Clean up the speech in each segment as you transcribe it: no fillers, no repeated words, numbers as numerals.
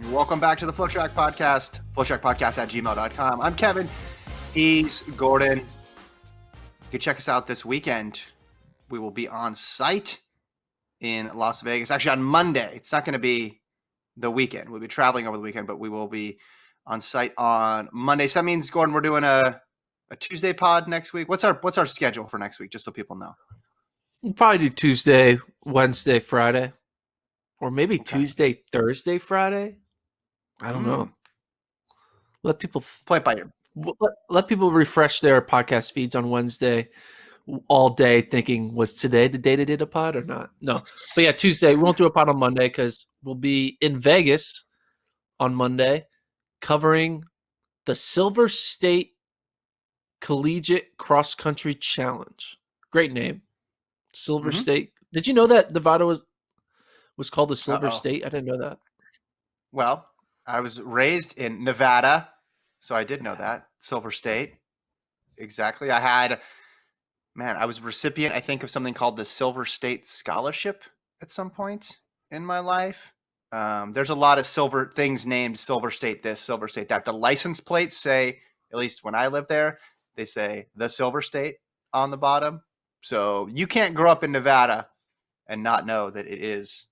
Welcome back to the FloTrack podcast, FloTrackPodcast@gmail.com. I'm Kevin. He's Gordon. You can check us out this weekend. We will be on site in Las Vegas, actually on Monday. It's not going to be the weekend. We'll be traveling over the weekend, but we will be on site on Monday. So that means, Gordon, we're doing a Tuesday pod next week. What's our schedule for next week, just so people know? We'll probably do Tuesday, Wednesday, Friday. Or maybe Okay. Tuesday, Thursday, Friday. I don't know. Let people play it by ear. Let people refresh their podcast feeds on Wednesday all day, thinking, was today the day they did a pod or not? No. But yeah, Tuesday. We won't do a pod on Monday because we'll be in Vegas on Monday covering the Silver State Collegiate Cross Country Challenge. Great name. Silver State. Did you know that Nevada was called the Silver State? I didn't know that. Well, I was raised in Nevada, so I did know that. Silver State. Exactly. I was a recipient, I think, of something called the Silver State Scholarship at some point in my life. There's a lot of silver things named Silver State this, Silver State that. The license plates say, at least when I lived there, they say the Silver State on the bottom. So you can't grow up in Nevada and not know that it is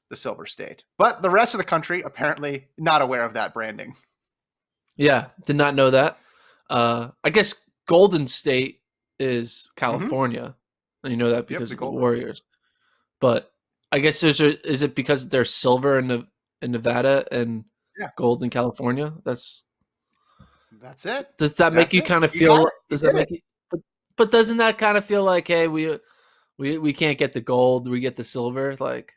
the Silver State. But the rest of the country, apparently not aware of that branding. Yeah, did not know that. I guess Golden State is California. And you know that because of the Warriors. But I guess is it because they're silver in Nevada and gold in California? That's it. Does that make you kind of feel? Does that make you? But doesn't that kind of feel like, hey, we can't get the gold, we get the silver? Like,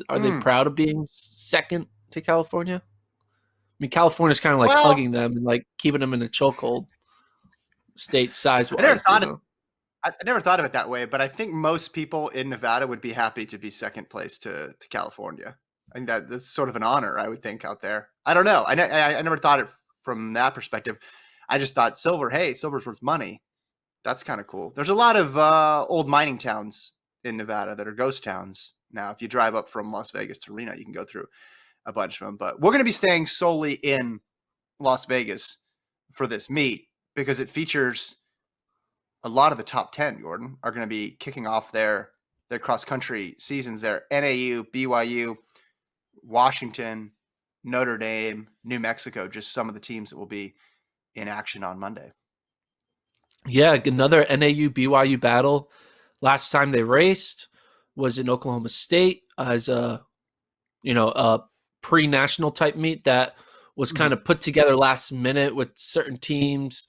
are they proud of being second to California? I mean, California's kind of like hugging them and like keeping them in a chokehold, state size wise. I never thought of it that way, but I think most people in Nevada would be happy to be second place to California. I think that's sort of an honor, I would think, out there. I don't know. I never thought it from that perspective. I just thought silver's worth money. That's kind of cool. There's a lot of old mining towns in Nevada that are ghost towns. Now, if you drive up from Las Vegas to Reno, you can go through a bunch of them. But we're going to be staying solely in Las Vegas for this meet because it features a lot of the top 10, Gordon, are going to be kicking off their cross-country seasons there. NAU, BYU, Washington, Notre Dame, New Mexico, just some of the teams that will be in action on Monday. Yeah, another NAU BYU battle. Last time they raced was in Oklahoma State as a pre-national type meet that was kind of put together last minute with certain teams.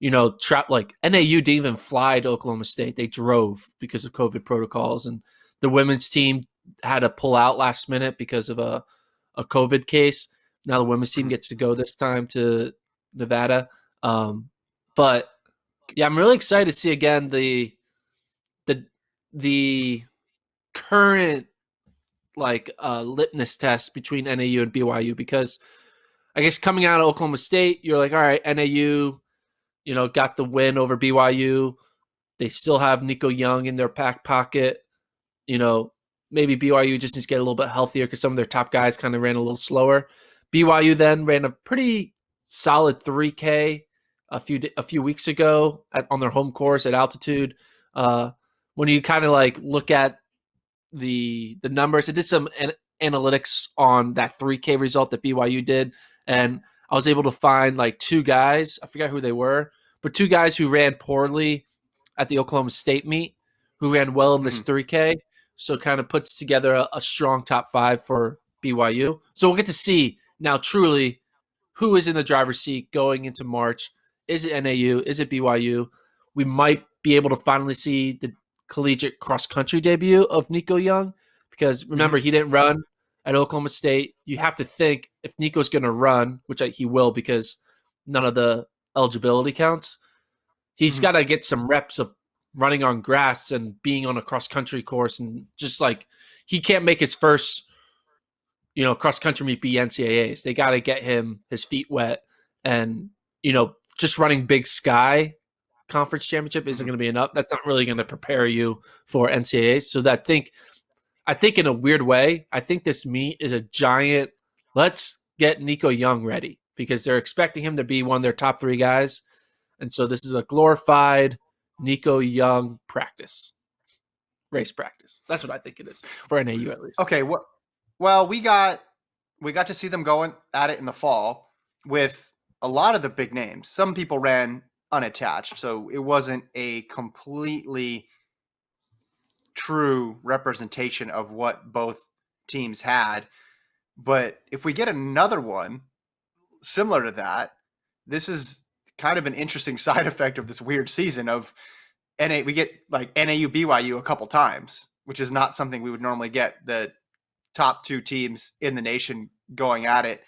Like NAU didn't even fly to Oklahoma State. They drove because of COVID protocols, and the women's team had to pull out last minute because of a COVID case. Now the women's team gets to go this time to Nevada. But yeah, I'm really excited to see again the current litmus test between NAU and BYU, because I guess coming out of Oklahoma State, you're like, all right, NAU, got the win over BYU. They still have Nico Young in their back pocket. Maybe BYU just needs to get a little bit healthier because some of their top guys kind of ran a little slower. BYU then ran a pretty solid 3K a few weeks ago on their home course at altitude. When you kind of like look at the numbers, I did some analytics on that 3K result that BYU did, and I was able to find like two guys, I forgot who they were, but two guys who ran poorly at the Oklahoma State meet, who ran well in this 3K. So kind of puts together a strong top 5 for BYU. So we'll get to see now truly who is in the driver's seat going into March. Is it NAU? Is it BYU? We might be able to finally see the collegiate cross-country debut of Nico Young, because remember, he didn't run at Oklahoma State. You have to think if Nico's going to run, which he will because none of the eligibility counts, he's got to get some reps of running on grass and being on a cross-country course, and just like he can't make his first cross-country meet be NCAAs. They got to get him his feet wet, and just running Big Sky conference championship isn't going to be enough. That's not really going to prepare you for NCAAs. So I think in a weird way, I think this meet is a giant let's get Nico Young ready because they're expecting him to be one of their top 3 guys. And so this is a glorified Nico Young race practice. That's what I think it is for NAU at least. Okay, well, we got to see them going at it in the fall with a lot of the big names. Some people ran unattached, so it wasn't a completely true representation of what both teams had. But if we get another one similar to that, this is kind of an interesting side effect of this weird season of we get like NAU BYU a couple times, which is not something we would normally get. The top 2 teams in the nation going at it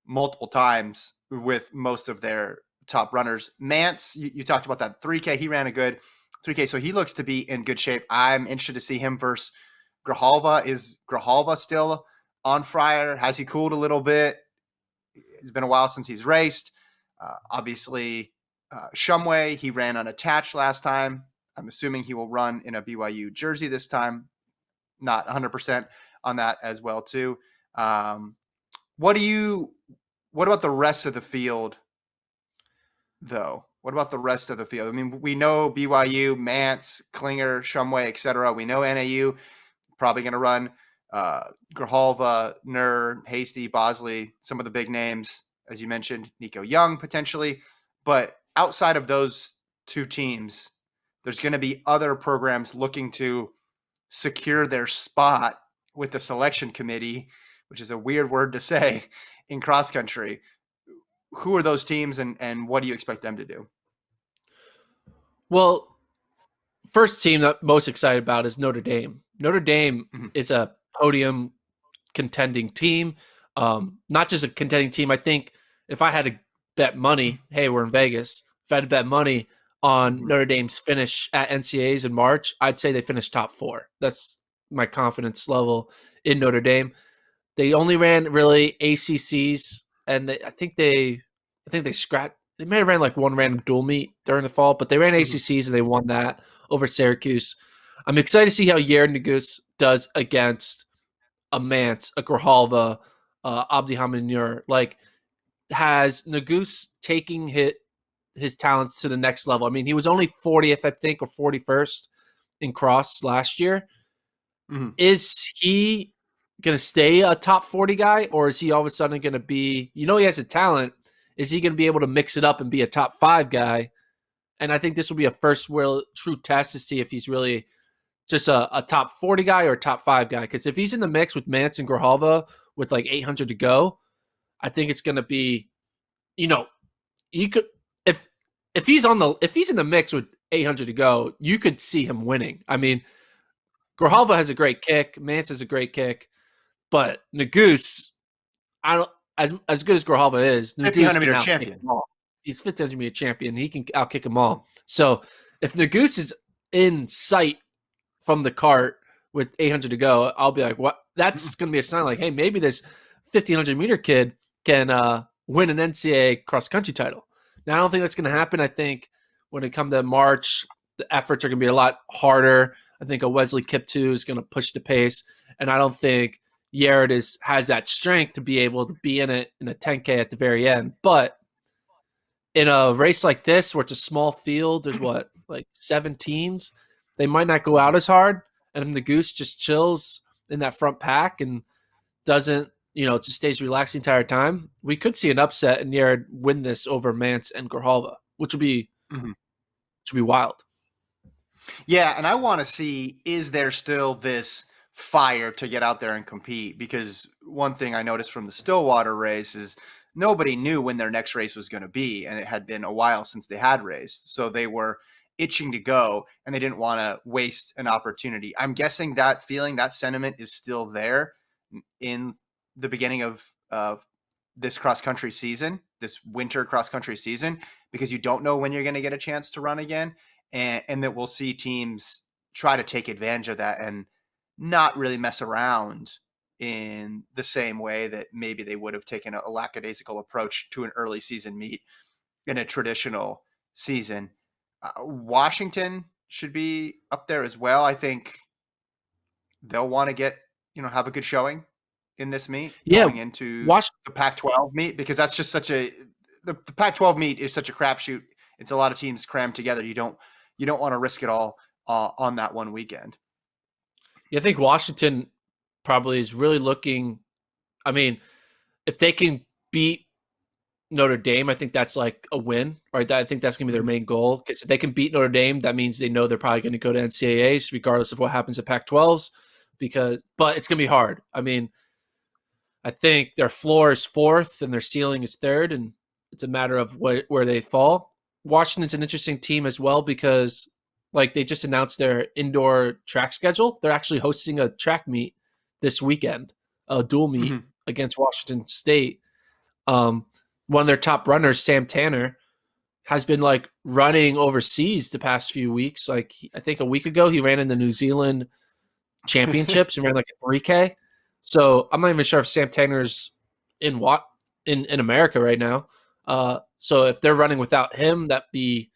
multiple times with most of their top runners. Mance, you talked about that 3K. He ran a good 3K, so he looks to be in good shape. I'm interested to see him versus Grijalva. Is Grijalva still on fire? Has he cooled a little bit? It's been a while since he's raced. Obviously, Shumway, he ran unattached last time. I'm assuming he will run in a BYU jersey this time. Not 100% on that as well, too. What about the rest of the field, though? What about the rest of the field? I mean, we know BYU, Mance, Klinger, Shumway, etc. We know NAU probably going to run Grijalva, Nur, Hasty, Bosley, some of the big names, as you mentioned, Nico Young potentially. But outside of those 2 teams, there's going to be other programs looking to secure their spot with the selection committee, which is a weird word to say in cross country. Who are those teams and what do you expect them to do? Well, first team that I'm most excited about is Notre Dame. Notre Dame Mm-hmm. is a podium contending team. Not just a contending team. I think if I had to bet money, hey, we're in Vegas. If I had to bet money on Notre Dame's finish at NCAAs in March, I'd say they finished top 4. That's my confidence level in Notre Dame. They only ran really ACCs, and I think they scrapped. They may have ran like one random dual meet during the fall, but they ran Mm-hmm. ACCs and they won that over Syracuse. I'm excited to see how Yared Nuguse does against a Mance, a Grijalva, Abdi Hamanur. Like, has Nuguse taking his talents to the next level? I mean, he was only 40th, I think, or 41st in cross last year. Mm-hmm. Is he going to stay a top 40 guy, or is he all of a sudden going to be, he has a talent. Is he going to be able to mix it up and be a top 5 guy? And I think this will be a first real true test to see if he's really just a top 40 guy or a top 5 guy. Because if he's in the mix with Mance and Grijalva with like 800 to go, I think it's going to be, you could, if he's in the mix with 800 to go, you could see him winning. I mean, Grijalva has a great kick, Mance has a great kick, but Nuguse, I don't as good as Grijalva is, Nuguse 1500 can meter outkick champion. them all. He's 1500 meter champion. He can outkick them all. So if Nuguse is in sight from the cart with 800 to go, I'll be like, what? That's going to be a sign like, hey, maybe this 1500 meter kid can win an NCAA cross country title. Now, I don't think that's going to happen. I think when it comes to March, the efforts are going to be a lot harder. I think a Wesley Kiptoo is going to push the pace, and I don't think Yared has that strength to be able to be in it in a 10K at the very end. But in a race like this, where it's a small field, there's like 7 teams. They might not go out as hard, and if the Goose just chills in that front pack and doesn't, just stays relaxed the entire time, we could see an upset and Yared win this over Mance and Grijalva, which would be Mm-hmm. wild. Yeah, and I want to see, is there still this fire to get out there and compete? Because one thing I noticed from the Stillwater race is nobody knew when their next race was going to be, and it had been a while since they had raced. So they were itching to go, and they didn't want to waste an opportunity. I'm guessing that feeling, that sentiment is still there in the beginning of this cross country season, this winter cross country season, because you don't know when you're going to get a chance to run again. And that we'll see teams try to take advantage of that and not really mess around in the same way that maybe they would have taken a lackadaisical approach to an early season meet in a traditional season. Washington should be up there as well. I think they'll want to have a good showing in this meet Yeah, going into watch. the Pac-12 meet, because that's just such a the Pac-12 meet is such a crapshoot. It's a lot of teams crammed together. You don't want to risk it all on that one weekend. I think Washington probably is really looking. I mean, if they can beat Notre Dame, I think that's like a win, right? I think that's going to be their Mhm. main goal. Because if they can beat Notre Dame, that means they know they're probably going to go to NCAAs, regardless of what happens at Pac-12s. But it's going to be hard. I mean, I think their floor is fourth and their ceiling is third, and it's a matter of where they fall. Washington's an interesting team as well because, like, they just announced their indoor track schedule. They're actually hosting a track meet this weekend, a dual meet Mhm. against Washington State. Um, One of their top runners, Sam Tanner, has been like running overseas the past few weeks. Like I think a week ago, he ran in the New Zealand championships and ran like a 3K. So I'm not even sure if Sam Tanner's in what in America right now. So if they're running without him, that'd be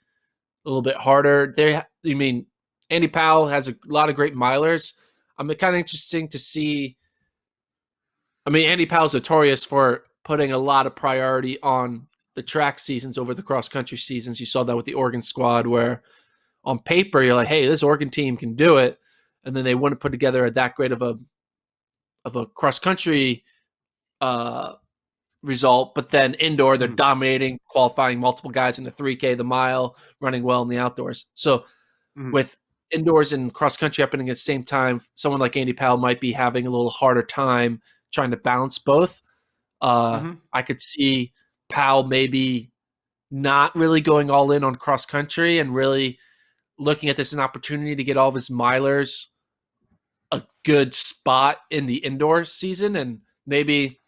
a little bit harder. I mean, Andy Powell has a lot of great milers. I'm kind of interesting to see. I mean, Andy Powell's notorious for putting a lot of priority on the track seasons over the cross country seasons. You saw that with the Oregon squad, where on paper you're like, "Hey, this Oregon team can do it," and then they wouldn't put together that great of a cross country uh, result. But then indoor, they're Mhm. dominating, qualifying multiple guys in the 3K, the mile, running well in the outdoors. So Mhm. with indoors and cross country happening at the same time, someone like Andy Powell might be having a little harder time trying to balance both. Mhm. I could see Powell maybe not really going all in on cross country and really looking at this as an opportunity to get all of his milers a good spot in the indoor season, and maybe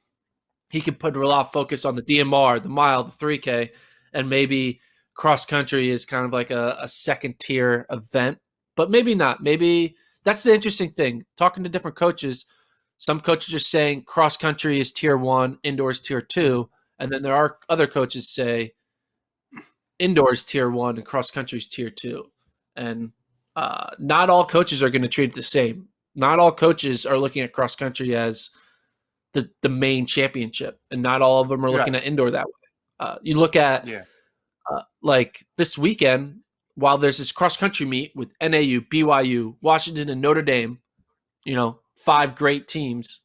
he could put a lot of focus on the DMR, the mile, the 3K, and maybe cross country is kind of like a second tier event, but maybe not. Maybe that's the interesting thing. Talking to different coaches, some coaches are saying cross country is tier one, indoors tier Mhm. two, and then there are other coaches say indoors tier one and cross country is tier two. And not all coaches are going to treat it the same. Not all coaches are looking at cross country as the main championship, and not all of them are Right. looking at indoor that way. You look at Yeah. like this weekend, while there's this cross country meet with NAU, BYU, Washington, and Notre Dame, five great teams.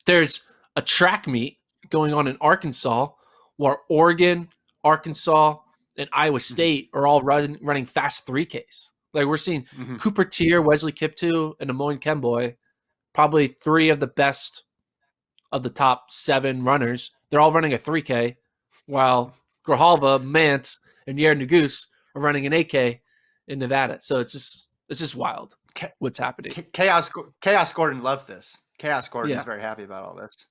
There's a track meet going on in Arkansas where Oregon, Arkansas, and Iowa Mhm. State are all running fast 3Ks. Like we're seeing Mhm. Cooper Tier, Wesley Kiptoo, and Amoy Kemboy, probably three of the best of the top seven runners. They're all running a 3K, while Grijalva, Mance, and Yair Nagus are running an 8K in Nevada. So it's just wild Cha- what's happening. Chaos Gordon loves this. Chaos Gordon is Yeah. very happy about all this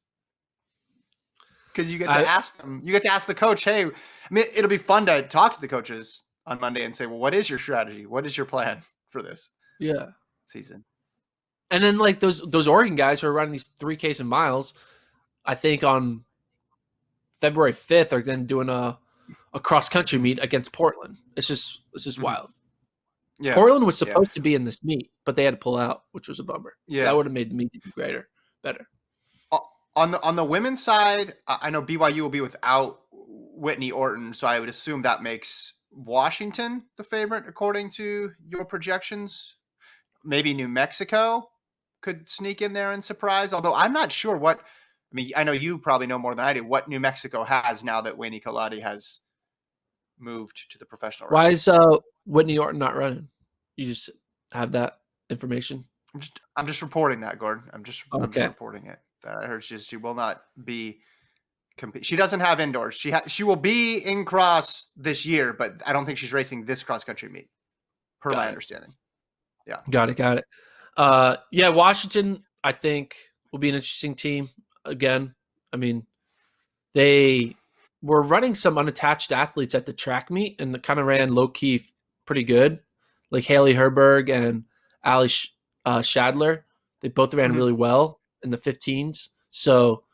because you get to I ask them. You get to ask the coach, "Hey, I mean, it'll be fun to talk to the coaches on Monday and say, well, what is your strategy? What is your plan for this yeah. season?" And then like those Oregon guys who are running these 3Ks and miles, I think on February 5th are then doing a cross country Mhm. meet against Portland. It's just Mhm. wild. Yeah, Portland was yeah, supposed to be in this meet, but they had to pull out, which was a bummer. That yeah. would have made the meet even better. On the women's side, I know BYU will be without Whitney Orton, so I would assume that makes Washington the favorite according to your projections. Maybe New Mexico could sneak in there and surprise. Although I'm not sure what. I mean, I know you probably know more than I do what New Mexico has now that Wayne Kaladi has moved to the professional Why ranks. is Whitney Orton not running? You just have that information. I'm just reporting that, Gordon. I'm just Okay, reporting it. That I heard she will not be compete. She doesn't have indoors. She will be in cross this year, but I don't think she's racing this cross country meet, per my got it, understanding. Yeah. got it. Yeah, Washington, I think will be an interesting team again. I mean, they were running some unattached athletes at the track meet and kind of ran low key pretty good, like Haley Herberg and Ali Shadler. They both ran Mhm. really well in the 15s. So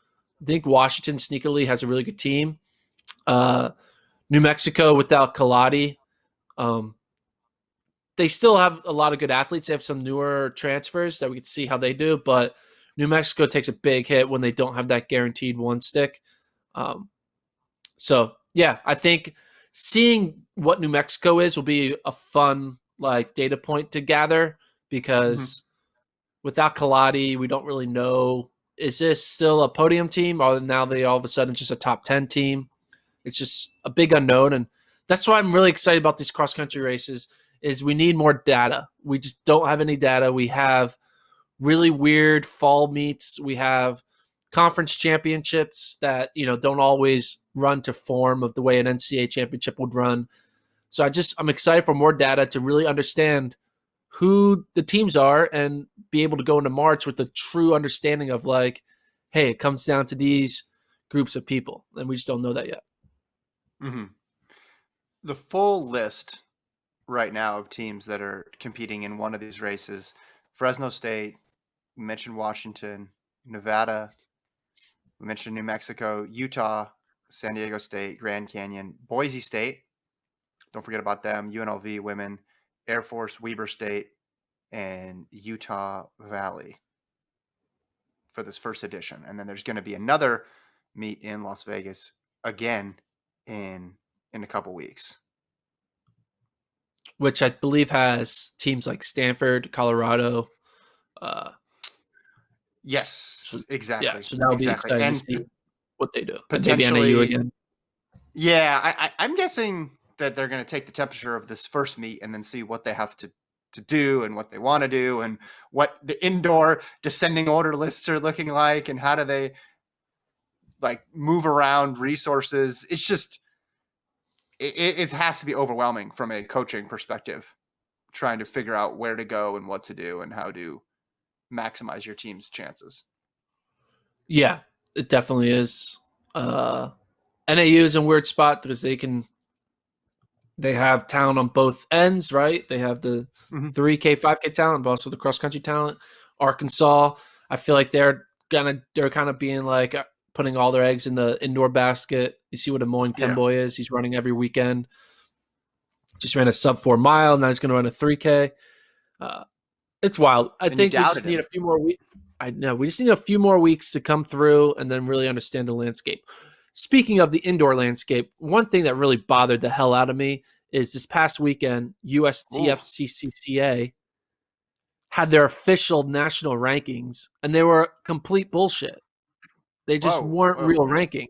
I think Washington sneakily has a really good team. Uh, New Mexico without Kaladi, um, they still have a lot of good athletes. They have some newer transfers that we can see how they do, but New Mexico takes a big hit when they don't have that guaranteed one stick. Um, so yeah, I think seeing what New Mexico is will be a fun like data point to gather Mhm. because without Kaladi, we don't really know. Is this still a podium team, or now they all of a sudden just a top 10 team? It's just a big unknown, and that's why I'm really excited about these cross country races. Is we need more data. We just don't have any data. We have really weird fall meets. We have conference championships that don't always run to form of the way an NCAA championship would run. So I'm excited for more data to really understand who the teams are and be able to go into March with a true understanding of like, hey, it comes down to these groups of people, and we just don't know that yet. Mhm. The full list right now of teams that are competing in one of these races: Fresno State, we mentioned Washington, Nevada, we mentioned New Mexico, Utah, San Diego State, Grand Canyon, Boise State. Don't forget about them. UNLV women, Air Force, Weber State, and Utah Valley for this first edition. And then there's going to be another meet in Las Vegas again in a couple weeks. Which I believe has teams like Stanford, Colorado. So Yes, yeah, exactly, so that'll be exactly, exciting to and see what they do, and maybe NAU potentially, again. yeah. I'm guessing that they're going to take the temperature of this first meet and then see what they have to do and what they want to do and what the indoor descending order lists are looking like and how do they like move around resources. It's just it has to be overwhelming from a coaching perspective, trying to figure out where to go and what to do and how to maximize your team's chances. Yeah, it definitely is. NAU is in a weird spot because they have talent on both ends, right? They have the Mm-hmm. 3K, 5K talent, but also the cross country talent. Arkansas, I feel like they're kind of being like putting all their eggs in the indoor basket. You see what Amoyne Yeah, Kemboy is. He's running every weekend. Just ran a sub 4 mile. Now he's going to run a 3K. Uh, it's wild. I and you think we doubted just need a him. few more weeks. I know we just need a few more weeks to come through and then really understand the landscape. Speaking of the indoor landscape, one thing that really bothered the hell out of me is this past weekend, Ooh, USTFCCCA had their official national rankings, and they were complete bullshit. They just whoa, weren't whoa, real whoa. rankings.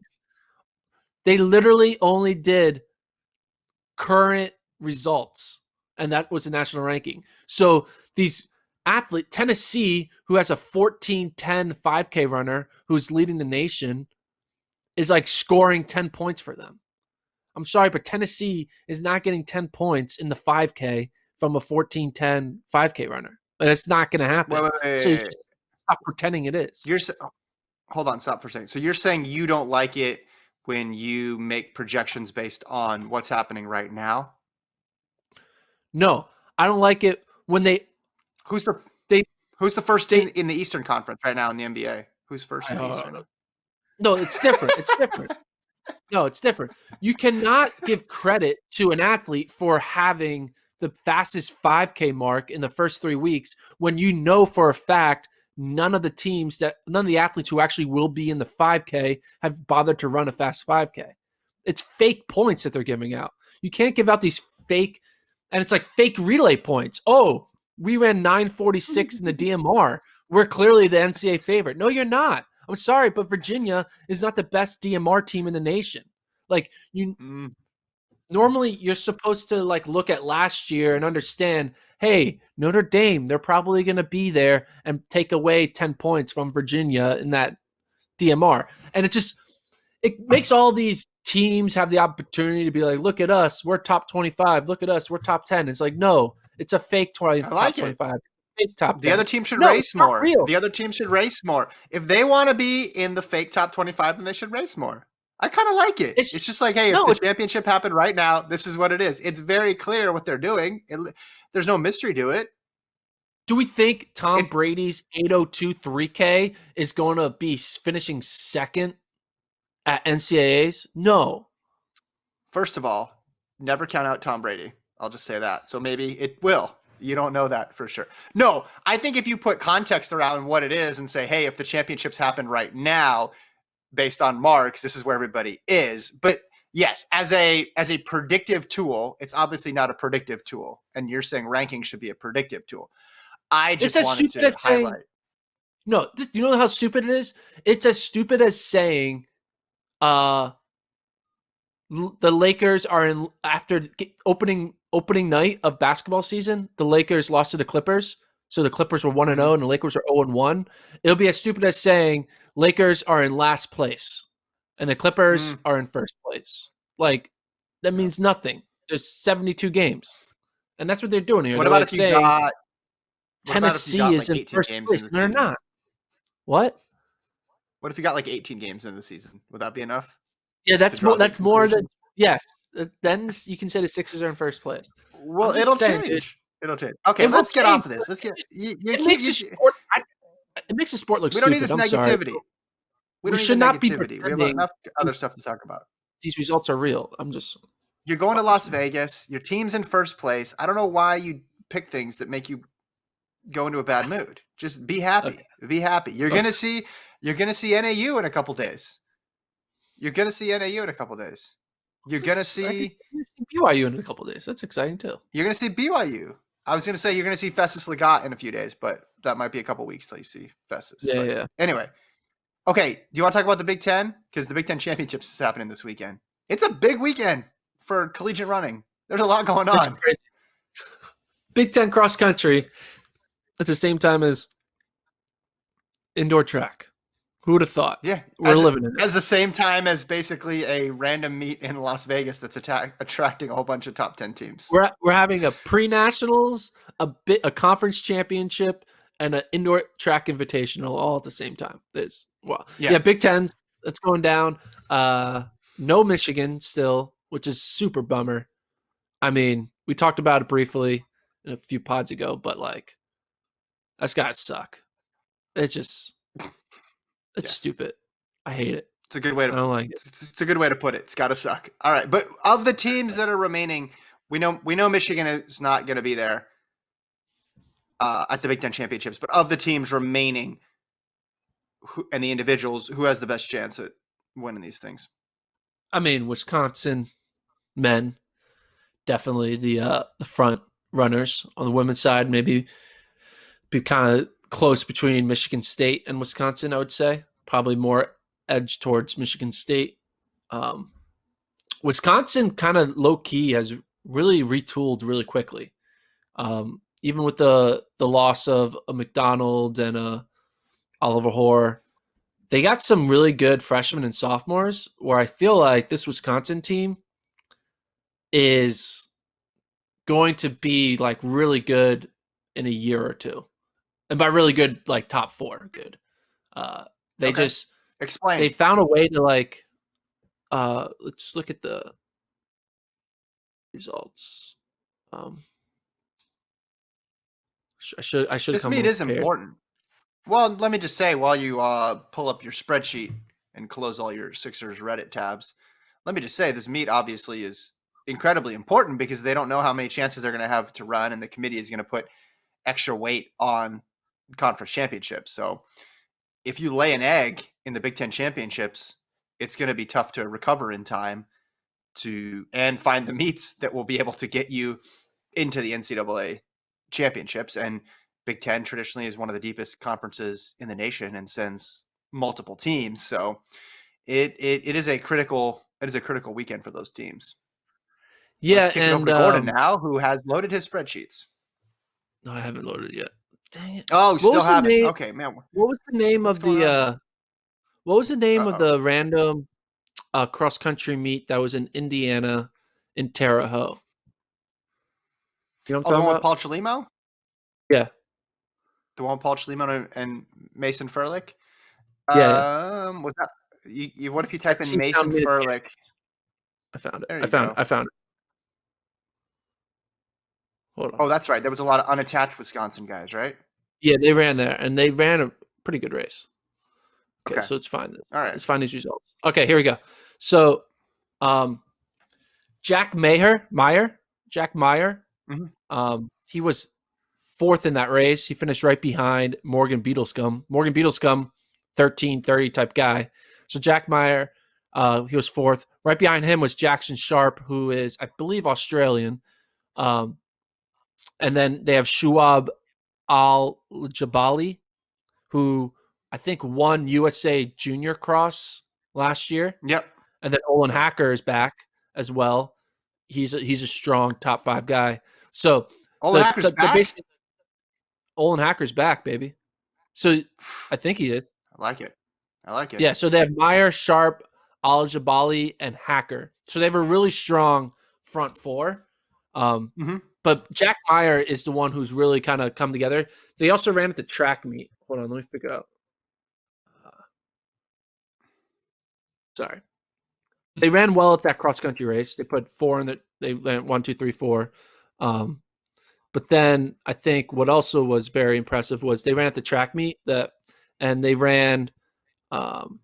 They literally only did current results, and that was a national ranking. So these athletes, Tennessee, who has a 14:10 5K runner who's leading the nation, is like scoring 10 points for them. I'm sorry, but Tennessee is not getting 10 points in the 5K from a 14:10 5K runner. And it's not going to Wait, happen. wait, wait, So you wait, wait. just stop pretending it is. You're hold on, stop for a second. So you're saying you don't like it when you make projections based on what's happening right now? No, I don't like it when Who's the they who's the first they team in the Eastern Conference right now in the NBA? Who's first in the East right now? no, it's different. It's different. No, it's different. You cannot give credit to an athlete for having the fastest 5K mark in the first 3 weeks when you know for a fact none of the athletes who actually will be in the 5K have bothered to run a fast 5K. It's fake points that they're giving out. You can't give out these fake, and it's like fake relay points. Oh, we ran 9:46 in the DMR. We're clearly the NCAA favorite. No, you're not. I'm sorry, but Virginia is not the best DMR team in the nation. Like you Mm. normally you're supposed to like look at last year and understand, hey, Notre Dame, they're probably going to be there and take away 10 points from Virginia in that DMR. And it makes all these teams have the opportunity to be like, look at us, we're top 25. Look at us, we're top 10. It's like, no, it's a fake I top like it. 25, fake top The other 10. team should No, it's race not more. real. The other team should race more. If they want to be in the fake top 25, then they should race more. I kind of like it. It's It's just like, hey, if no, the it's championship happened right now, this is what it is. It's very clear what they're doing. There's no mystery to it. Do we think Tom It's Brady's 802 3K is going to be finishing second at NCAAs? No. First of all, never count out Tom Brady. I'll just say that. So maybe it will. You don't know that for sure. No, I think if you put context around what it is and say, hey, if the championships happen right now, based on marks, this is where everybody is. But yes, as a predictive tool, it's obviously not a predictive tool. And you're saying ranking should be a predictive tool. I It's just as wanted stupid to as saying highlight. no. You know how stupid it is? It's as stupid as saying, uh, the Lakers are in after opening night of basketball season. The Lakers lost to the Clippers, so the Clippers were 1-0 and the Lakers are 0-1. It'll be as stupid as saying Lakers are in last place and the Clippers are in first place. Like that means nothing. There's 72 games, and that's what they're doing here. What They're about like if you saying got Tennessee is like in 18 first games in place, the and they're season? not. What? What if you got like 18 games in the season? Would that be enough? Yeah, To that's draw more. big That's more than conclusions? yes. Then you can say the Sixers are in first place. I'm Well, just it'll saying, dude. change. It'll change. Okay, It will let's get off change. of this. Let's get you It keep makes you. the sport. It makes the sport look We don't need stupid. this I'm sorry. negativity. We We don't need the should not be negativity. We have pretending enough other stuff to talk about. these results are real. I'm just You're going to bothers Las me. Vegas. Your team's in first place. I don't know why you pick things that make you go into a bad mood. Just be Okay. happy. Be happy. You're Okay. gonna see NAU in a couple days. You're gonna see NAU in a couple days. You're gonna I can see see BYU in a couple of days. That's exciting too. BYU. I was gonna say you're gonna see Festus Legat in a few days, but that might be a couple weeks till you see Festus. Yeah, But yeah. anyway, okay. Do you want to talk about the Big Ten? Because the Big Ten championships is happening this weekend. It's a big weekend for collegiate running. There's a lot going It's on. crazy. Big Ten cross country at the same time as indoor track. Who would have thought? Yeah, We're living in it. as the same time as basically a random meet in Las Vegas that's attracting a whole bunch of top 10 teams. We're having a pre-nationals, a conference championship, and an indoor track invitational all at the same time. Yeah, Big Ten, that's going down. No Michigan still, which is super bummer. I mean, we talked about it briefly a few pods ago, but like that's gotta suck. It's just it's Yes. stupid. I hate it. It's a good way to. I don't like it. It's a good way to put it. It's got to suck. All right, but of the teams that are remaining, we know Michigan is not going to be there at the Big Ten championships. But of the teams remaining, and the individuals, who has the best chance at winning these things? I mean, Wisconsin men definitely the front runners. On the women's side, maybe be kind of close between Michigan State and Wisconsin. I would say probably more edge towards Michigan State. Wisconsin kind of low key has really retooled really quickly. Even with the loss of a McDonald and a Oliver Hoare, they got some really good freshmen and sophomores. Where I feel like this Wisconsin team is going to be like really good in a year or two, and by really good, like top 4 good. They Okay. just Explain. they found a way to like. Let's look at the results. I should This come meet is prepared. important. Well, let me just say while you pull up your spreadsheet and close all your Sixers Reddit tabs, let me just say this meet obviously is incredibly important because they don't know how many chances they're going to have to run, and the committee is going to put extra weight on conference championships. So if you lay an egg in the Big Ten championships, it's going to be tough to recover in time and find the meets that will be able to get you into the NCAA championships. And Big Ten traditionally is one of the deepest conferences in the nation and sends multiple teams. So it is a critical weekend for those teams. Yeah, Let's kick it over and to Gordon now, who has loaded his spreadsheets. no, I haven't loaded yet. Dang it! Oh, we What still was the haven't. name? Okay, man. What was the name What's of going on here? the? What was the name of Uh-oh. the random cross country meet that was in Indiana in Terre Haute? You know what Oh, I'm the talking one with about? Paul Chelimo? Yeah, The one with Paul Chelimo and Mason Furlick? yeah. Was that what if you type in Team Mason Town Mid- Furlick? I found it. There I you found it. go. I found it. Hold on. Oh, that's right. There was a lot of unattached Wisconsin guys, right? Yeah, they ran there, and they ran a pretty good race. Okay, Okay. so let's find this. All right. Let's find these results. Okay, here we go. So, Jack Meyer, Mhm. he was fourth in that race. He finished right behind Morgan Beetlescomb. Morgan Beetlescomb, 13:30 type guy. So Jack Meyer, he was fourth. Right behind him was Jackson Sharp, who is, I believe, Australian. And then they have Shuab Al Jabali, who I think won USA Junior Cross last year. Yep. And then Olin Hacker is back as well. He's a strong top 5 guy. So Olin Hacker's the back. basic Olin Hacker's back, baby. So I think he is. I like it. I like it. Yeah. So they have Meyer, Sharp, Al Jabali, and Hacker. So they have a really strong front four. Mm-hmm. But Jack Meyer is the one who's really kind of come together. They also ran at the track meet. Hold on, let me figure out. Sorry. They ran well at that cross country race. They put 4 in the. They went 1, 2, 3, 4. But then I think what also was very impressive was they ran at the track meet and they ran some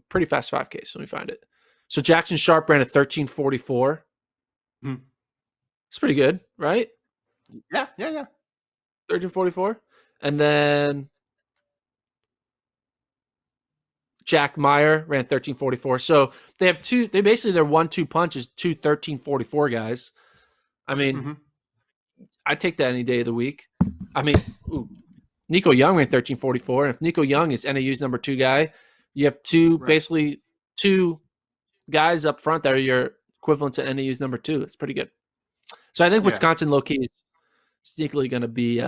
pretty fast 5Ks. Let me find it. So Jackson Sharp ran a 13:44. Mm-hmm. It's pretty good, right? Yeah. 13:44, and then Jack Meyer ran 13:44. So they have two. They basically their 1-2 punch is 2 13:44 guys. I mean, I take that any day of the week. I mean, Nico Young ran 13:44, and if Nico Young is NAU's number 2 guy, you have basically 2 guys up front that are your equivalent to NAU's number 2. It's pretty good. So I think Wisconsin low key is sneakily going to be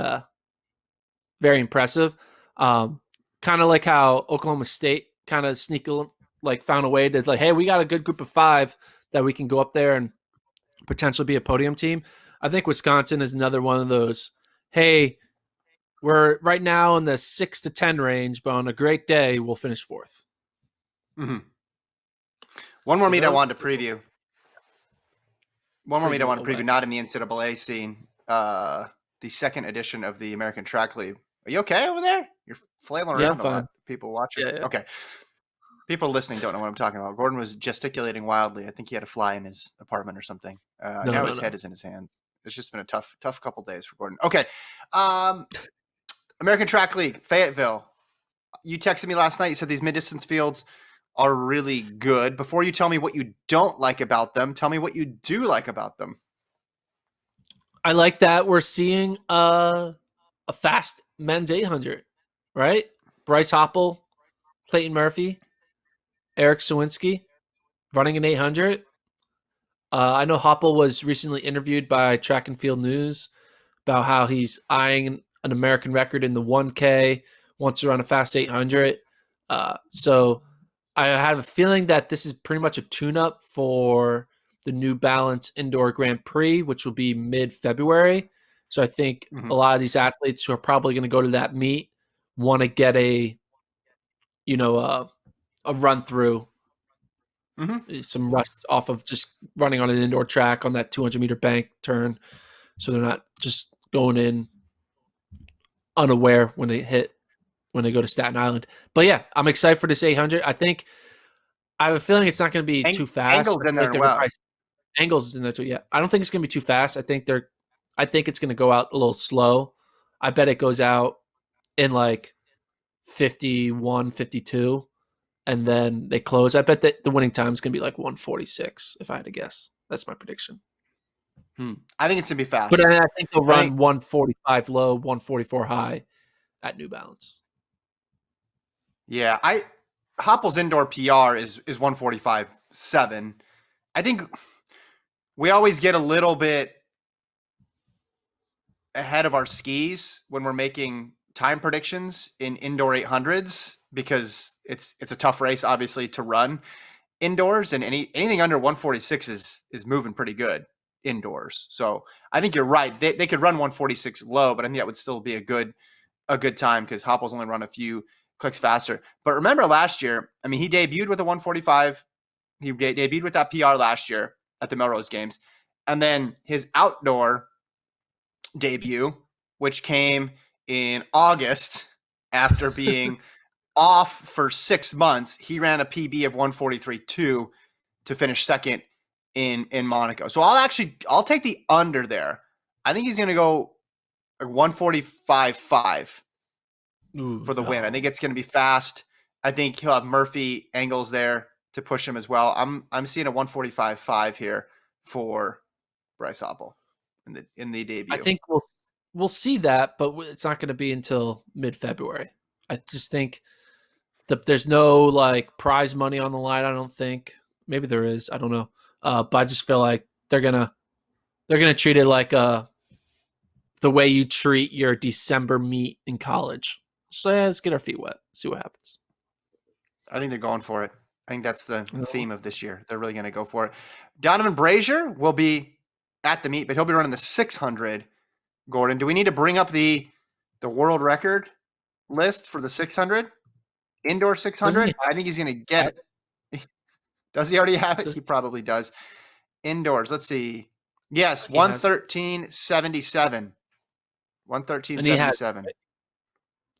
very impressive. Kind of like how Oklahoma State kind of found a way to hey, we got a good group of 5 that we can go up there and potentially be a podium team. I think Wisconsin is another one of those. Hey, we're right now in the 6 to 10 range, but on a great day, we'll finish 4th. Mm-hmm. One more meet I wanted to preview. Not in the NCAA scene. The second edition of the American Track League. Are you okay over there? You're flailing around a lot. People watching. Yeah. Okay. People listening don't know what I'm talking about. Gordon was gesticulating wildly. I think he had a fly in his apartment or something. Now his head is in his hands. It's just been a tough couple days for Gordon. Okay. American Track League, Fayetteville. You texted me last night. You said these mid-distance fields are really good. Before you tell me what you don't like about them, tell me what you do like about them. I like that we're seeing a fast men's 800, right? Bryce Hoppel, Clayton Murphy, Eric Sawinski running an 800. I know Hoppel was recently interviewed by Track and Field News about how he's eyeing an American record in the 1K, wants to run a fast 800. So I have a feeling that this is pretty much a tune-up for the New Balance Indoor Grand Prix, which will be mid-February. So I think a lot of these athletes who are probably going to go to that meet want to get a run through, some rust off of just running on an indoor track on that 200-meter bank turn, so they're not just going in unaware when they go to Staten Island. But yeah, I'm excited for this 800. I have a feeling it's not going to be too fast. Angles in there, Angles is in there too. Yeah, I don't think it's going to be too fast. I think it's going to go out a little slow. I bet it goes out in like 51, 52, and then they close. I bet that the winning time is going to be like 146. If I had to guess, that's my prediction. I think it's going to be fast, but I think they'll run 145 low, 144 high at New Balance. Yeah, Hoppel's indoor PR is 145.7. I think we always get a little bit ahead of our skis when we're making time predictions in indoor 800s because it's a tough race, obviously, to run indoors, and anything under 146 is moving pretty good indoors. So I think you're right. They could run 146 low, but I think that would still be a good time because Hoppel's only run a few clicks faster. But remember last year, I mean, he debuted with a 145. He debuted with that PR last year at the Melrose Games. And then his outdoor debut, which came in August after being off for 6 months, he ran a PB of 143.2 to finish second in Monaco. So I'll take the under there. I think he's going to go 145.5 Ooh, for the win. I no. think it's going to be fast. I think he'll have Murphy angles there to push him as well. I'm seeing a 145.5 here for Bryce Hoppel in the I debut. think we'll see that, but it's not going to be until mid-February. I just think there's no like prize money on the line. I don't think. Maybe there is. I don't know. But I just feel like they're gonna treat it like the way you treat your December meet in college. So yeah, let's get our feet wet. See what happens. I think they're going for it. I think that's the No. theme of this year. They're really going to go for it. Donovan Brazier will be at the meet, but he'll be running the 600. Gordon, do we need to bring up the world record list for the 600? Indoor Doesn't 600? he I think he's going to have get it. Does he already have it? does, He probably does. Indoors, let's see. Yes, he has it? 113.77. And he has 113.77.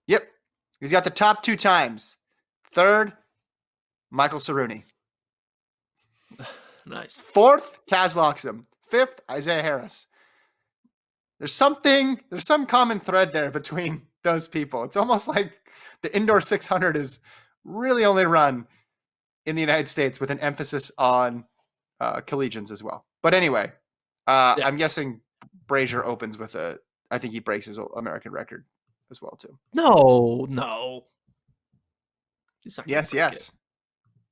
Yep. He's got the top 2 times. Third, Michael Cerrone. nice. 4th, Kaz Loxam. 5th, Isaiah Harris. There's some common thread there between those people. It's almost like the indoor 600 is really only run in the United States with an emphasis on collegians as well. But anyway, Yeah. I'm guessing Brazier opens with I think he breaks his American record as well too. No. He's not gonna Yes, break it. yes,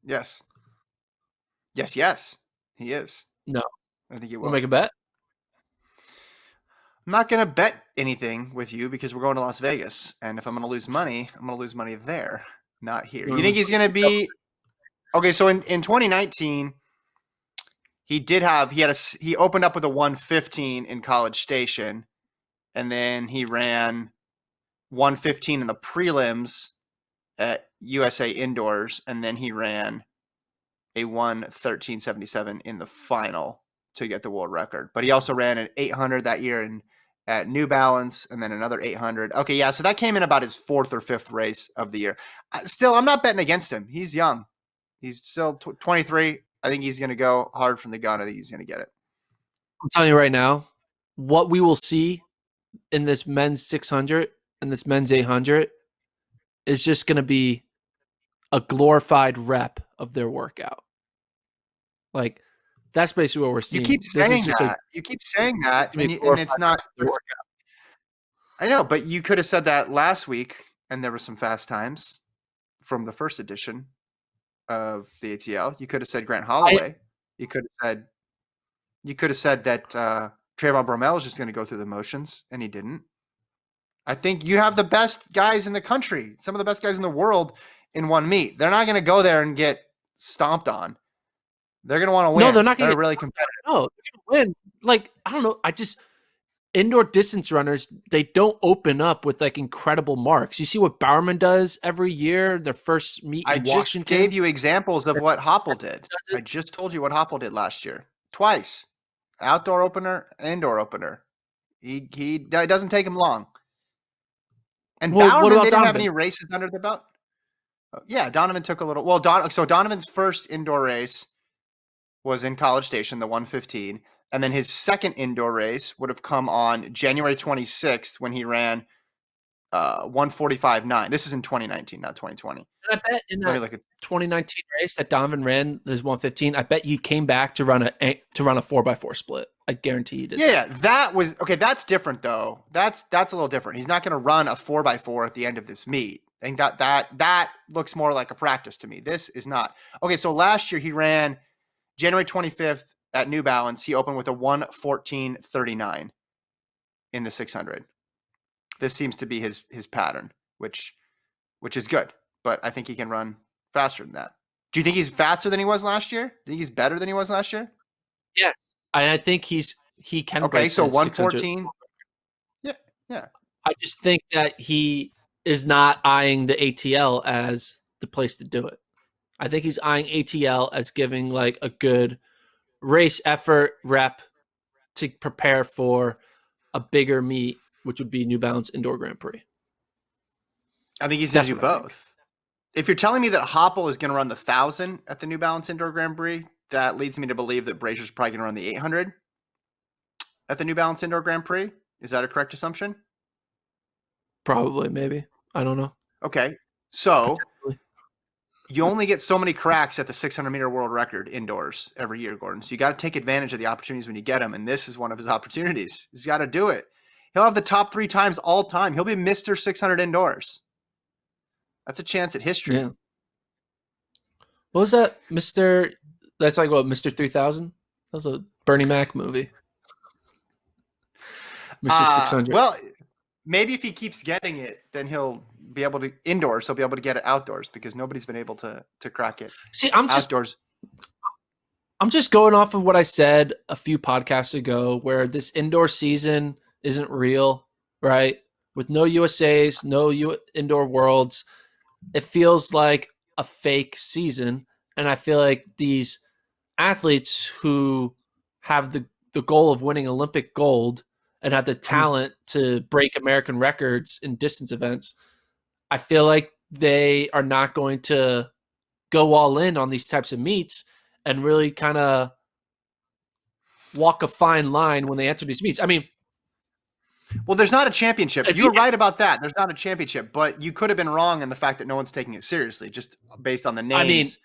yes, yes, yes. He is. No. I think he Wanna will. make a bet? I'm not going to bet anything with you because we're going to Las Vegas. And if I'm going to lose money, I'm going to lose money there, not here. You You wanna think lose he's money? going to be okay? So in 2019, he opened up with a 115 in College Station, and then he ran 115 in the prelims at USA Indoors, and then he ran a 113.77 in the final to get the world record. But he also ran an 800 that year at New Balance, and then another 800. Okay, yeah, so that came in about his 4th or 5th race of the year. Still, I'm not betting against him. He's young. He's still 23. I think he's going to go hard from the gun. I think he's going to get it. I'm telling you right now, what we will see in this men's 600 and this men's 800 is just going to be a glorified rep of their workout. Like that's basically what we're You keep seeing. This is saying just a that. You keep saying it's that, gonna be a and it's glorified rep not. of their workout. I know, but you could have said that last week, and there were some fast times from the first edition of the ATL. You could have said Grant I Holloway. You could have said that Trayvon Bromell is just going to go through the motions, and he didn't. I think you have the best guys in the country, some of the best guys in the world in one meet. They're not going to go there and get stomped on. They're going to want to no, they're win. not gonna They're get really competitive. no, they're gonna win. Like I don't know. I just indoor distance runners, they don't open up with like incredible marks. You see what Bowerman does every year, their first meet I in just gave Washington. you examples of what Hoppel did. Does I it? just told you what Hoppel did last year. Twice. Outdoor opener, indoor opener. It doesn't take him long. And Well, what Bowerman, about they didn't have Donovan? any races under the belt. Yeah, Donovan took a little. Well, so Donovan's first indoor race was in College Station, the 115, and then his second indoor race would have come on January 26th when he ran 145.9. This is in 2019, not 2020. And I bet in Let me that look at. 2019 race that Donovan ran his 115, I bet he came back to run a 4x4 split. I guarantee he did Yeah, that. that was okay. That's different though. That's a little different. He's not going to run a 4x4 at the end of this meet. I think that looks more like a practice to me. This is not okay. So last year he ran January 25th at New Balance. He opened with a 114.39 in the 600. This seems to be his pattern, which is good. But I think he can run faster than that. Do you think he's faster than he was last year? Do you think he's better than he was last year? Yes. I think he can Okay, break so the 600. 114. Yeah, yeah. I just think that he is not eyeing the ATL as the place to do it. I think he's eyeing ATL as giving like a good race effort rep to prepare for a bigger meet, which would be New Balance Indoor Grand Prix. I think he's going That's to do what I think. both. If you're telling me that Hoppel is going to run the 1,000 at the New Balance Indoor Grand Prix, that leads me to believe that Brazier's probably going to run the 800 at the New Balance Indoor Grand Prix. Is that a correct assumption? Probably, maybe. I don't know. Okay. So Potentially. you only get so many cracks at the 600-meter world record indoors every year, Gordon. So you got to take advantage of the opportunities when you get them. And this is one of his opportunities. He's got to do it. He'll have the top 3 times all time. He'll be Mr. 600 indoors. That's a chance at history. Yeah. What was that, Mister? That's like what, Mister 3000? That was a Bernie Mac movie. Mister 600. Well, maybe if he keeps getting it, then he'll be able to indoors. He'll be able to get it outdoors because nobody's been able to crack it See, outdoors. I'm just going off of what I said a few podcasts ago, where this indoor season isn't real, right? With no USAs, no indoor worlds, it feels like a fake season. And I feel like these athletes who have the goal of winning Olympic gold and have the talent to break American records in distance events, I feel like they are not going to go all in on these types of meets and really kind of walk a fine line when they enter these meets. I mean, well, there's not a championship. if You you, were right about that. There's not a championship, but you could have been wrong in the fact that no one's taking it seriously, just based on the I mean, names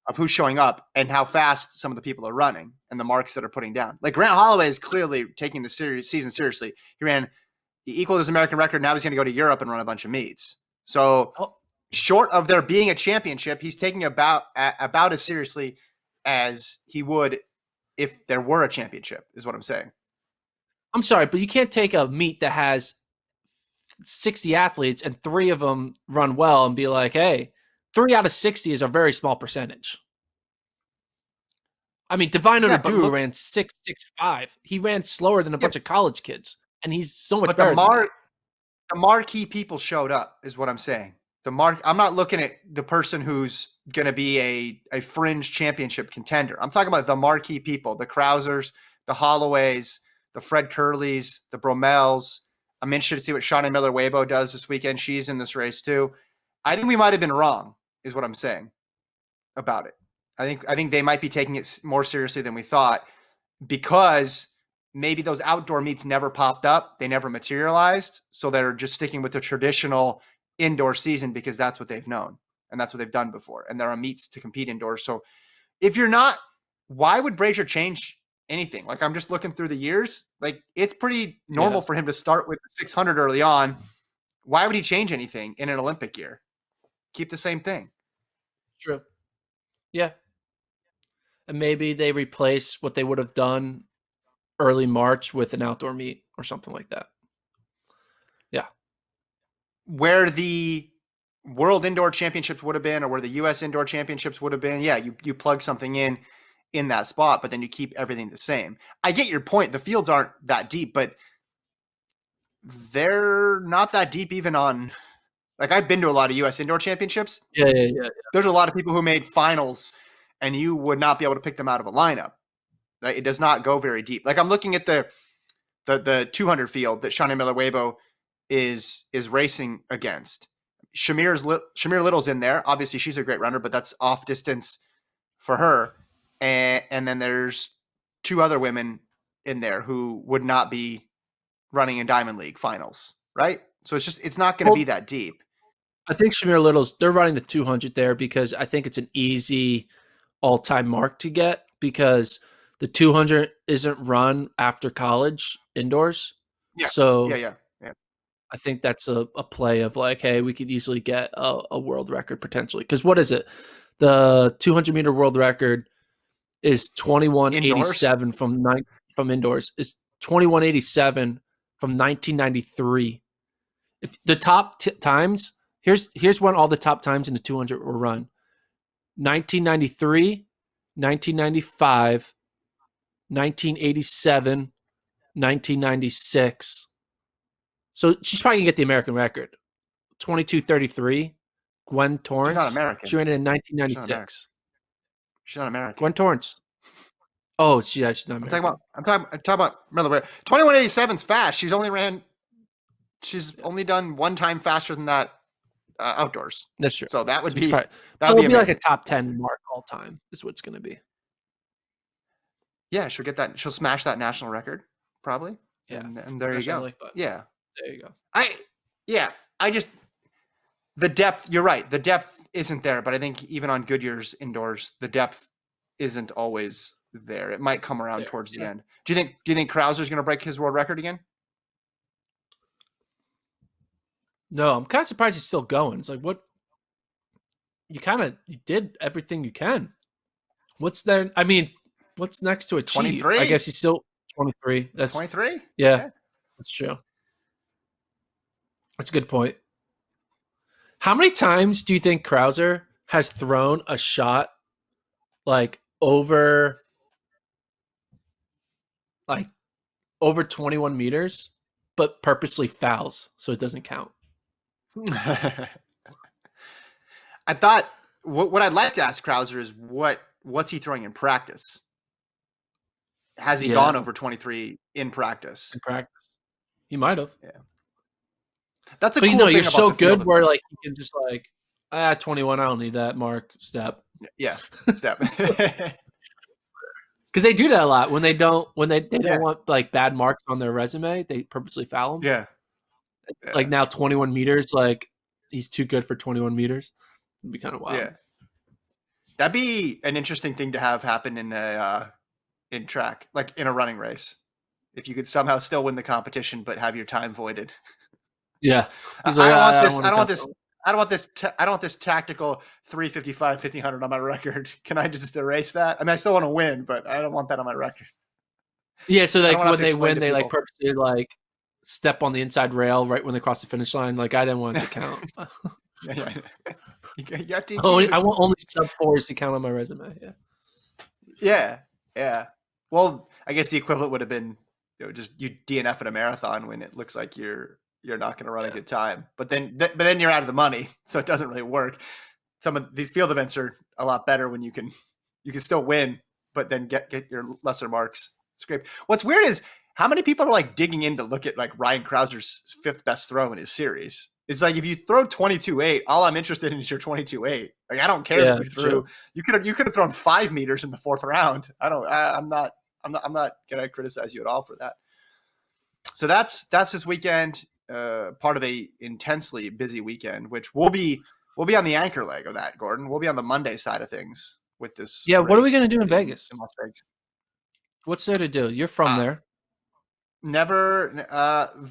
of who's showing up and how fast some of the people are running and the marks that are putting down. Like Grant Holloway is clearly taking the season seriously. He equaled his American record. Now he's going to go to Europe and run a bunch of meets. So short of there being a championship, he's taking about as seriously as he would if there were a championship, is what I'm saying. I'm sorry, but you can't take a meet that has 60 athletes and 3 of them run well and be like, hey, 3 out of 60 is a very small percentage. I mean, Divine Yeah, Oduduru ran 6.65. He ran slower than a bunch of college kids, and he's so much better than that. The marquee people showed up, is what I'm saying. I'm not looking at the person who's going to be a fringe championship contender. I'm talking about the marquee people, the Krausers, the Holloways, the Fred Curleys, the Bromels. I'm interested to see what Shaunae Miller-Uibo does this weekend. She's in this race too. I think we might have been wrong, is what I'm saying about it. I think they might be taking it more seriously than we thought because maybe those outdoor meets never popped up. They never materialized. So they're just sticking with the traditional indoor season because that's what they've known and that's what they've done before. And there are meets to compete indoors. So if you're not, why would Brazier change anything? Like I'm just looking through the years. Like it's pretty normal for him to start with 600 early on. Why would he change anything in an Olympic year? Keep the same thing. True. Yeah. And maybe they replace what they would have done early March with an outdoor meet or something like that. Yeah. Where the World Indoor Championships would have been or where the US Indoor Championships would have been, yeah, you plug something in that spot, but then you keep everything the same. I get your point. The fields aren't that deep, but they're not that deep even on like I've been to a lot of US Indoor Championships. Yeah. There's a lot of people who made finals and you would not be able to pick them out of a lineup. Right? It does not go very deep. Like I'm looking at the 200 field that Shaunae Miller-Uibo is racing against. Shamir Little's in there. Obviously, she's a great runner, but that's off distance for her. And then there's 2 other women in there who would not be running in Diamond League finals, right? So it's not going to be that deep. I think Shamir Little's, they're running the 200 there because I think it's an easy all-time mark to get because the 200 isn't run after college indoors. Yeah. So yeah. I think that's a play of like, hey, we could easily get a world record potentially. Because what is it? The 200-meter world record is 2187 from indoors. Is 2187 from 1993. If the top times, here's when all the top times in the 200 were run: 1993, 1995, 1987, 1996. So she's probably gonna get the American record. 22:33. Gwen She's not Torrance. American. She ran it in 1996. She's not American. Gwen Torrance. Oh, she's not American. I'm talking about Miller. 2187's fast. She's only done one time faster than that outdoors. That's true. So that would So be probably, that would be amazing. like a top 10 mark all time. Is what it's going to be. Yeah, she'll get that. She'll smash that national record probably. Yeah, and there you go. Like yeah, there you go. Yeah, I just the depth. You're right. The depth isn't there, but I think even on good years indoors, the depth isn't always there. It might come around There, towards the yeah. end. Do you think Krauser's going to break his world record again? No, I'm kind of surprised he's still going. It's like what you did everything you can. What's there? I mean, what's next to achieve? I 23. guess he's still 23. That's 23. yeah, Yeah. that's true. That's a good point. How many times do you think Krauser has thrown a shot like like over 21 meters, but purposely fouls so it doesn't count? I thought what I'd like to ask Krauser is what's he throwing in practice? Has he Yeah, gone over 23 in practice? in practice, he might have. Yeah. That's a But cool you're thing about so the field good of where like you can just like 21. I don't need that mark step. yeah, step. Because they do that a lot when they don't Yeah. want like bad marks on their resume, they purposely foul them. Yeah. It's like Yeah. now 21 meters, like he's too good for 21 meters. It'd be kind of wild. Yeah. That'd be an interesting thing to have happen in track, like in a running race. If you could somehow still win the competition but have your time voided. Yeah, he's like, I don't want I don't this. want I to don't want count. this. I don't want this. I don't want this tactical 355, 1500 on my record. Can I just erase that? I mean, I still want to win, but I don't want that on my record. Yeah, so I don't like want to have when to they explain win, to they like people. purposely like step on the inside rail right when they cross the finish line. Like I didn't want it to count. Yeah, yeah. You got I DQ'd. want only sub fours to count on my resume. Yeah. Yeah, yeah. Well, I guess the equivalent would have been, just you DNF in a marathon when it looks like you're not going to run a Yeah. good time, but then you're out of the money, so it doesn't really work. Some of these field events are a lot better when you can still win, but then get your lesser marks scraped. What's weird is how many people are like digging in to look at like Ryan Krauser's fifth best throw in his series. It's like if you throw 22.8, all I'm interested in is your 22.8. Like I don't care that Yeah, you threw. true. You could have thrown 5 meters in the fourth round. I'm not gonna criticize you at all for that. So that's this weekend. Part of a intensely busy weekend, which we'll be on the anchor leg of that, Gordon. We'll be on the Monday side of things with this Yeah, what are we race gonna do in Vegas? in Las Vegas. What's there to do? You're from Uh, there. never.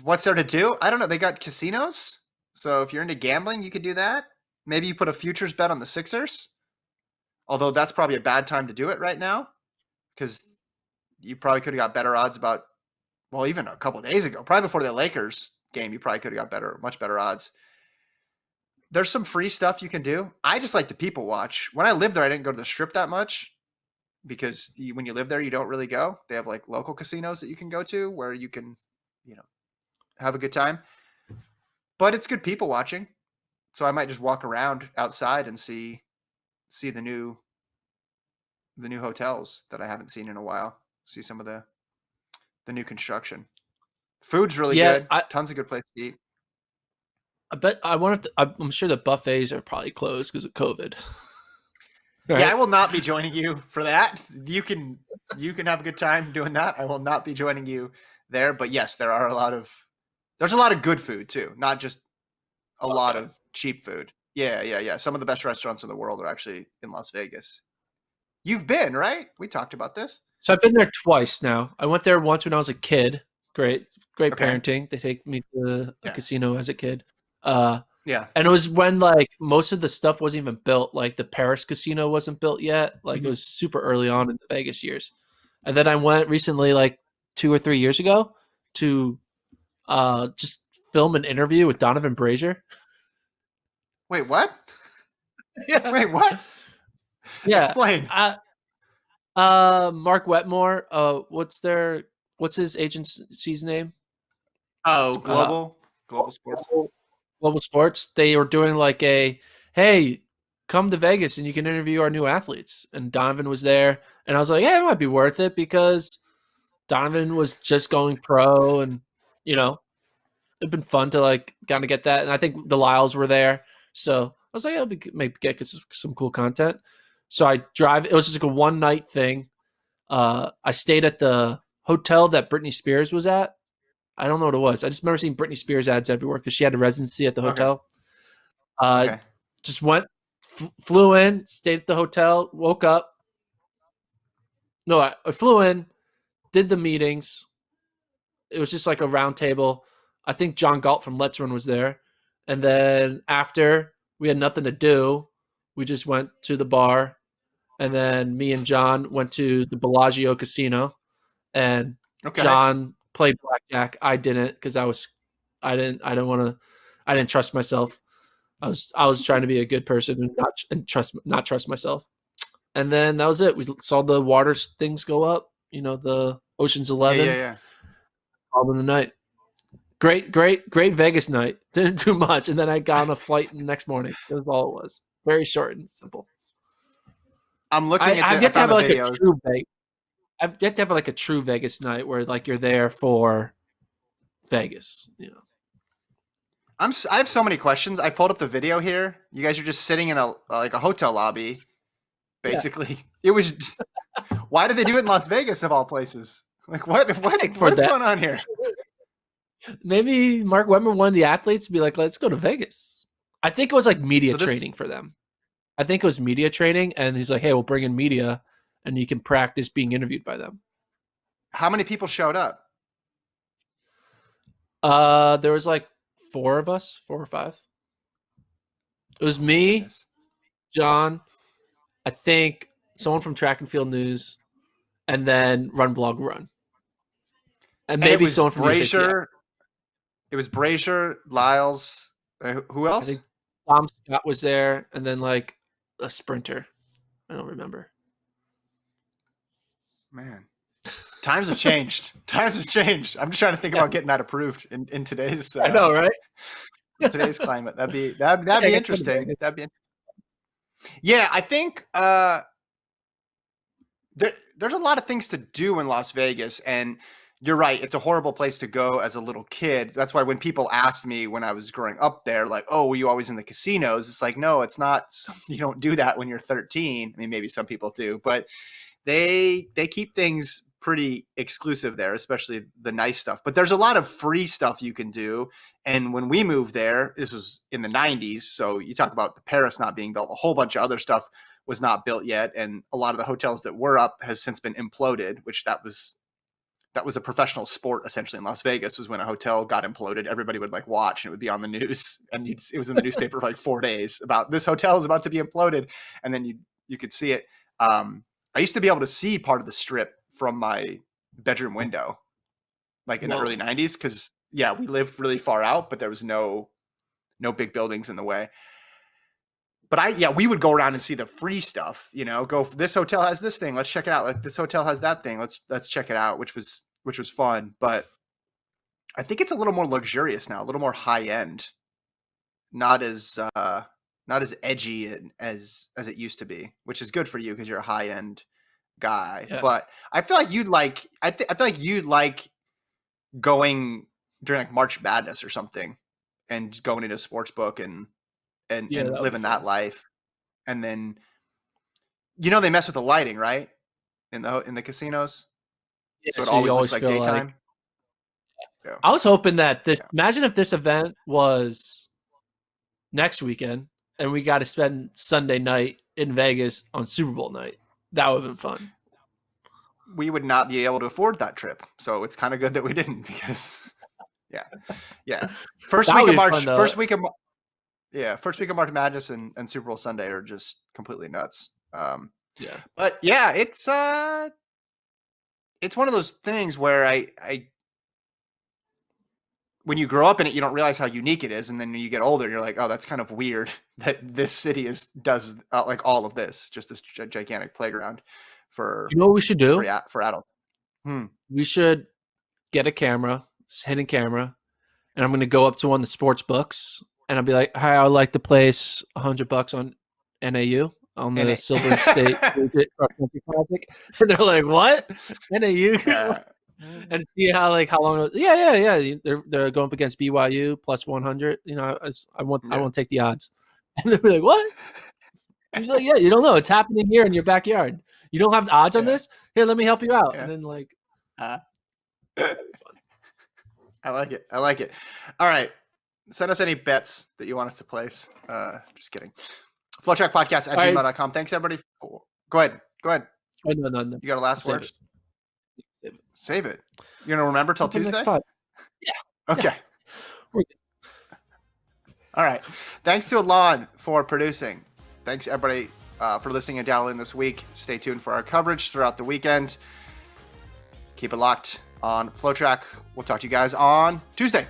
What's there to do? I don't know. They got casinos, so if you're into gambling, you could do that. Maybe you put a futures bet on the Sixers. Although that's probably a bad time to do it right now because you probably could have got better odds about, well, even a couple of days ago, probably before the Lakers game, you probably could have got much better odds. There's some free stuff you can do. I just like to people watch. When I lived there, I didn't go to the strip that much because when you live there, you don't really go. They have like local casinos that you can go to where you can, have a good time. But it's good people watching. So I might just walk around outside and see the new hotels that I haven't seen in a while. See some of the new construction. Food's really Yeah, good. Tons of good places to eat. I bet I wonder if I'm sure the buffets are probably closed because of COVID. Yeah, I Right? will not be joining you for that. You can have a good time doing that. I will not be joining you there. But yes, there's a lot of good food too, not just a lot Okay. of cheap food. Yeah, yeah, yeah. Some of the best restaurants in the world are actually in Las Vegas. You've been, right? We talked about this. So I've been there twice now. I went there once when I was a kid. Great, great Okay. parenting. They take me to a Yeah. casino as a kid. Uh, Yeah. and it was when like most of the stuff wasn't even built. Like the Paris casino wasn't built yet. Like it Mhm. was super early on in the Vegas years. And then I went recently, like 2 or 3 years ago, to just film an interview with Donovan Brazier. Wait, what? Yeah, Wait, what? yeah. Explain. Mark Wetmore. What's his agency's name? Oh, Uh, global sports. Global Sports. They were doing like hey, come to Vegas and you can interview our new athletes. And Donovan was there, and I was like, yeah, it might be worth it because Donovan was just going pro, and it'd been fun to like kind of get that. And I think the Lyles were there, so I was like, I'll maybe get some cool content. So I drive. It was just like a one night thing. I stayed at the hotel that Britney Spears was at. I don't know what it was. I just remember seeing Britney Spears ads everywhere because she had a residency at the Okay. hotel. Uh, Okay. just went, flew in, stayed at the hotel, woke up. No, I flew in, did the meetings. It was just like a round table. I think John Galt from Let's Run was there. And then after we had nothing to do, we just went to the bar. And then me and John went to the Bellagio Casino. And Okay. John played blackjack. I didn't because I didn't want to. I didn't trust myself. I was trying to be a good person and not trust myself. And then that was it. We saw the water things go up. You know, the Ocean's Yeah. Yeah. 11 Yeah. all in the night. Great Vegas night. Didn't do much, and then I got on a flight the next morning. That was all it was. Very short and simple. I'm looking at I've I yet to found have the like a videos. true Vegas. I've yet to have like a true Vegas night where like you're there for Vegas. You know. I have so many questions. I pulled up the video here. You guys are just sitting in a like a hotel lobby, Yeah. basically. It was. Why did they do it in Las Vegas of all places? Like I think for what is that, going on here? maybe Mark Webber wanted the athletes to be like, let's go to Vegas. I think it was like media So this, training for them. I think it was media training, and he's like, hey, we'll bring in media, and you can practice being interviewed by them. how many people showed up? There was like 4 or 5. It was Oh my me, goodness. John, I think someone from Track and Field News, and then Run Blog Run, and And it maybe was someone from USATF. Brazier. It was Brazier, Lyles. Who I else? think Tom Scott was there, and then like a sprinter. I don't remember. Man, times have changed. Times have changed. I'm just trying to think Yeah, about getting that approved in I know, right? today's climate. That'd Yeah, I be guess go to interesting. Vegas. Yeah. I think there's a lot of things to do in Las Vegas, and you're right. It's a horrible place to go as a little kid. That's why when people asked me when I was growing up there, like, "Oh, were you always in the casinos?" It's like, no, it's not. You don't do that when you're 13. I mean, maybe some people do, but they keep things pretty exclusive there, especially the nice stuff. But there's a lot of free stuff you can do. And when we moved there, this was in the 90s. So you talk about the Paris not being built, a whole bunch of other stuff was not built yet. And a lot of the hotels that were up has since been imploded, which that was a professional sport essentially in Las Vegas. Was when a hotel got imploded, everybody would like watch and it would be on the news, and it was in the newspaper for like 4 days about this hotel is about to be imploded, and then you could see it. I used to be able to see part of the strip from my bedroom window, like in the early Whoa. 90s, because yeah, we lived really far out, but there was no big buildings in the way. But we would go around and see the free stuff, go, this hotel has this thing, let's check it out. Like this hotel has that thing, let's check it out, which was fun. But I think it's a little more luxurious now, a little more high end, not as not as edgy as it used to be, which is good for you because you're a high end guy. Yeah. But I feel like you'd like I feel like you'd like going during like March Madness or something, and going into a sports book and Yeah, that would be living that fun. life. And then they mess with the lighting, right? In the casinos. Yeah, So it so you always looks always like feel like daytime. Yeah. I was hoping that this. Yeah. Imagine if this event was next weekend and we got to spend Sunday night in Vegas on Super Bowl night. That would have been fun. We would not be able to afford that trip. So it's kind of good that we didn't, because yeah. Yeah. First That week would of be fun March, though. first week of March Madness and Super Bowl Sunday are just completely nuts. Yeah. But yeah, it's one of those things where I when you grow up in it, you don't realize how unique it is, and then when you get older, you're like, oh, that's kind of weird that this city does like all of this, just this gigantic playground for You know what we should do? for adults. We should get a camera, hidden camera, and I'm going to go up to one of the sports books and I'll be like, "Hi, I would like to place $100 on NAU on And the Silver State Collegiate Cross Country Classic." And they're like, "What? NAU?" And see how long? Yeah. They're going up against BYU plus 100. I want to take the odds. And they'll be like, "What?" He's like, "Yeah, you don't know. It's happening here in your backyard. You don't have odds on yeah, this? Here, let me help you out." yeah. And then that'd be fun. I like it. I like it. All right. Send us any bets that you want us to place. Just kidding. FloTrackPodcast@gmail.com. Thanks, everybody. Go ahead. Go ahead. Oh, no. You got a last Save word? it. Save it. Save it. You're going to remember till Until Tuesday? next pod. Yeah. Okay. Yeah. We're good. All right. Thanks to Alon for producing. Thanks, everybody, for listening and downloading this week. Stay tuned for our coverage throughout the weekend. Keep it locked on FloTrack. We'll talk to you guys on Tuesday.